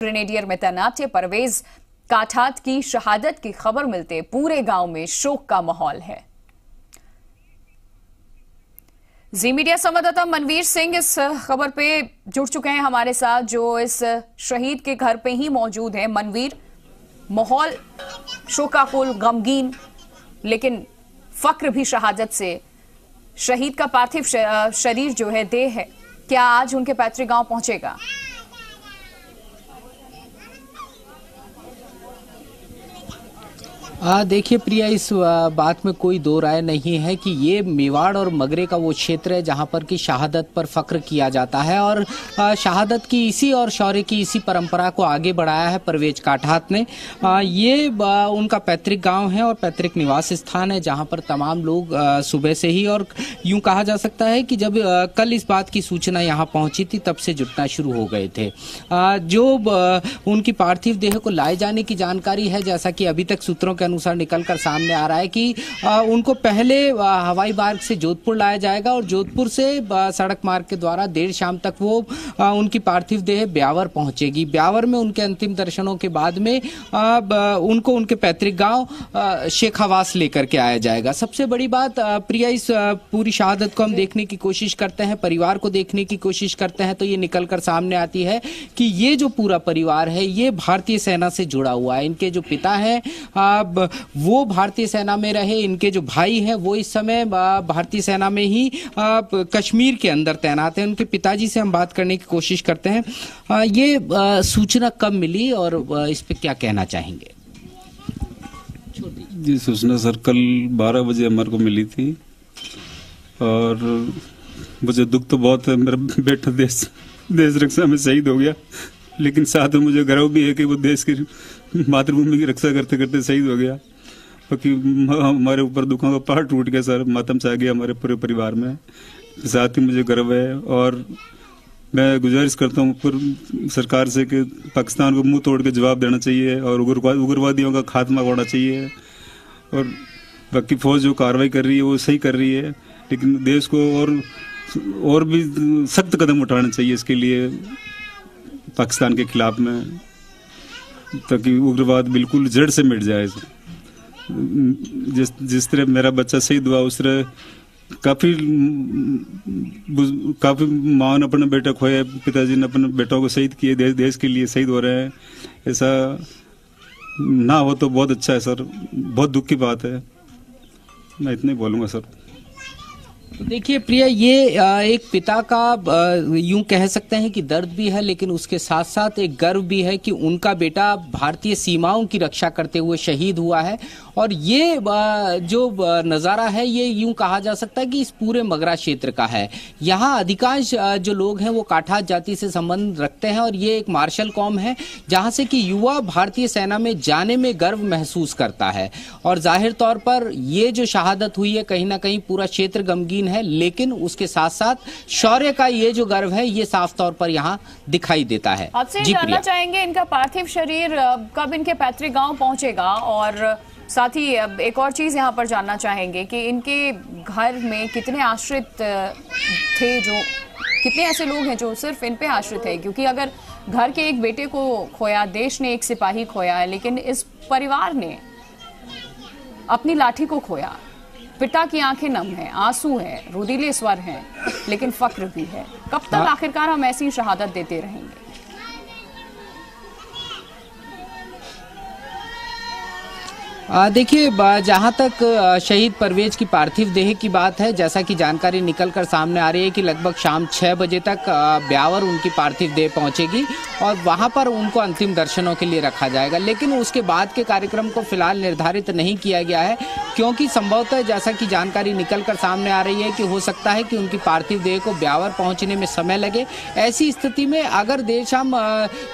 Grenadier में तैनात थे। परवेज काठात की शहादत की खबर मिलते पूरे गांव में शोक का माहौल है। जी मीडिया संवाददाता मनवीर सिंह इस खबर पे जुड़ चुके हैं हमारे साथ, जो इस शहीद के घर पे ही मौजूद है। मनवीर, माहौल शोकाकुल, गमगीन, लेकिन फक्र भी शहादत से। शहीद का पार्थिव शरीर जो है, देह है, क्या आज उनके पैतृक गांव पहुंचेगा? देखिए प्रिया, इस बात में कोई दो राय नहीं है कि ये मेवाड़ और मगरे का वो क्षेत्र है जहां पर कि शहादत पर फख्र किया जाता है और शहादत की इसी और शौर्य की इसी परंपरा को आगे बढ़ाया है परवेज काठात ने। ये उनका पैतृक गांव है और पैतृक निवास स्थान है जहां पर तमाम लोग सुबह से ही, और यूं कहा जा सकता है कि जब कल इस बात की सूचना यहाँ पहुंची थी तब से जुटना शुरू हो गए थे। जो उनकी पार्थिव देह को लाए जाने की जानकारी है, जैसा कि अभी तक सूत्रों के अनुसार निकलकर सामने आ रहा है कि उनको पहले हवाई मार्ग से जोधपुर लाया जाएगा और जोधपुर से सड़क मार्ग के द्वारा देर शाम तक वो उनकी पार्थिव देह ब्यावर पहुंचेगी। ब्यावर में उनके अंतिम दर्शनों के बाद में उनको उनके पैतृक गांव शेखावास लेकर के आया जाएगा। सबसे बड़ी बात प्रिया, इस पूरी शहादत को हम देखने की कोशिश करते हैं, परिवार को देखने की कोशिश करते हैं, तो ये निकलकर सामने आती है कि ये जो पूरा परिवार है ये भारतीय सेना से जुड़ा हुआ है। इनके जो पिता हैं वो भारतीय सेना में रहे, इनके जो भाई हैं वो इस समय भारतीय सेना में ही कश्मीर के अंदर तैनात हैं। उनके पिताजी से हम बात करने की कोशिश करते हैं। ये सूचना कब मिली और इस पे क्या कहना चाहेंगे? जी, सूचना सर कल 12 बजे हमारे को मिली थी और मुझे दुख तो बहुत है। मेरा बेटा देश रक्षा में शहीद हो गया, लेकिन साथ में मुझे गर्व भी है कि वो देश की मातृभूमि की रक्षा करते करते शहीद हो गया। बाकी हमारे ऊपर दुखों का पहाड़ टूट गया सर, मातम छा गया हमारे पूरे परिवार में। साथ ही मुझे गर्व है और मैं गुजारिश करता हूँ पूरी सरकार से कि पाकिस्तान को मुंह तोड़ के जवाब देना चाहिए और उग्रवादियों का खात्मा होना चाहिए। और बाकी फौज जो कार्रवाई कर रही है वो सही कर रही है, लेकिन देश को और भी सख्त कदम उठाना चाहिए इसके लिए पाकिस्तान के खिलाफ में, ताकि उग्रवाद बिल्कुल जड़ से मिट जाए। जिस तरह मेरा बच्चा शहीद हुआ उस तरह काफी माँ ने अपने बेटा खोया, पिताजी ने अपने बेटों को शहीद किए, देश के लिए शहीद हो रहे हैं। ऐसा ना हो तो बहुत अच्छा है सर, बहुत दुख की बात है। मैं इतना ही बोलूँगा सर। देखिए प्रिया, ये एक पिता का यूं कह सकते हैं कि दर्द भी है, लेकिन उसके साथ साथ एक गर्व भी है कि उनका बेटा भारतीय सीमाओं की रक्षा करते हुए शहीद हुआ है। और ये जो नज़ारा है ये यूं कहा जा सकता है कि इस पूरे मगरा क्षेत्र का है। यहाँ अधिकांश जो लोग हैं वो काठात जाति से संबंध रखते हैं और ये एक मार्शल कौम है जहाँ से कि युवा भारतीय सेना में जाने में गर्व महसूस करता है। और जाहिर तौर पर ये जो शहादत हुई है कहीं ना कहीं पूरा क्षेत्र गमगीन है, लेकिन उसके साथ साथ शौर्य का ये जो गर्व है ये साफ तौर पर यहाँ दिखाई देता है। आपसे जानना चाहेंगे इनका पार्थिव शरीर कब इनके पैतृक गांव पहुंचेगा, और साथ ही एक और चीज यहाँ पर जानना चाहेंगे कि इनके घर में कितने आश्रित थे, जो कितने ऐसे लोग हैं जो सिर्फ इन पे आश्रित है, क्योंकि अगर घर के एक बेटे को खोया, देश ने एक सिपाही खोया है, लेकिन इस परिवार ने अपनी लाठी को खोया। पिता की आंखें नम है, आंसू है, रुदीले स्वर हैं, लेकिन फक्र भी है। कब तक आखिरकार हम ऐसी शहादत देते रहेंगे? देखिए, जहां तक शहीद परवेज की पार्थिव देह की बात है, जैसा कि जानकारी निकलकर सामने आ रही है कि लगभग शाम 6 बजे तक ब्यावर उनकी पार्थिव देह पहुंचेगी और वहां पर उनको अंतिम दर्शनों के लिए रखा जाएगा। लेकिन उसके बाद के कार्यक्रम को फिलहाल निर्धारित नहीं किया गया है, क्योंकि संभवतः जैसा कि जानकारी निकलकर सामने आ रही है कि हो सकता है कि उनकी पार्थिव देह को ब्यावर पहुँचने में समय लगे। ऐसी स्थिति में अगर देर शाम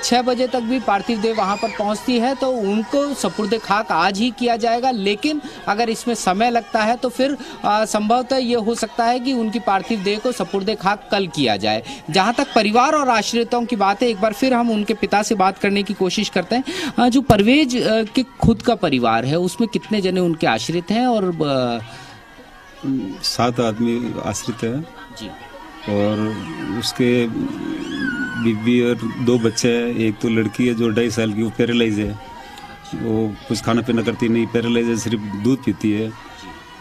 6 बजे तक भी पार्थिव देह वहाँ पर पहुँचती है तो उनको सपुर्द खाक आज ही किया जाएगा। लेकिन अगर इसमें समय लगता है तो फिर संभवतः ये हो सकता है कि उनकी पार्थिव देह को सपुर्दे खाक कल किया जाए। जहां तक परिवार और आश्रितों की बात है, एक बार फिर हम उनके पिता से बात करने की कोशिश करते हैं। जो परवेज के खुद का परिवार है उसमें कितने जने उनके आश्रित हैं? और 7 आदमी आश्रित है जी। और उसके बीवी और 2 बच्चे हैं। एक तो लड़की है जो 2.5 साल की, वो पैरालाइज है, वो कुछ खाना पीना करती नहीं, पैरालाइज है, सिर्फ दूध पीती है।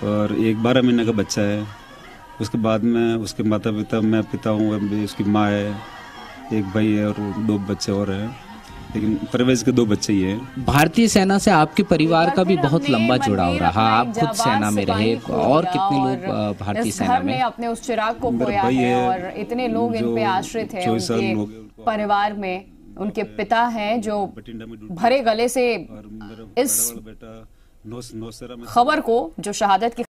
और एक 12 महीने का बच्चा है। उसके बाद में उसके माता पिता, मैं पिता हूँ, उसकी माँ है, एक भाई है और 2 बच्चे और हैं, लेकिन परवेज के 2 बच्चे ही हैं। भारतीय सेना से आपके परिवार का भी बहुत लंबा जुड़ाव रहा, आप खुद सेना में रहे, और कितने लोग भारतीय सेना में अपने उस चिराग को खोया है और इतने लोग इन पे आश्रित हैं उनके परिवार में। उनके पिता हैं जो भरे गले से इस खबर को, जो शहादत की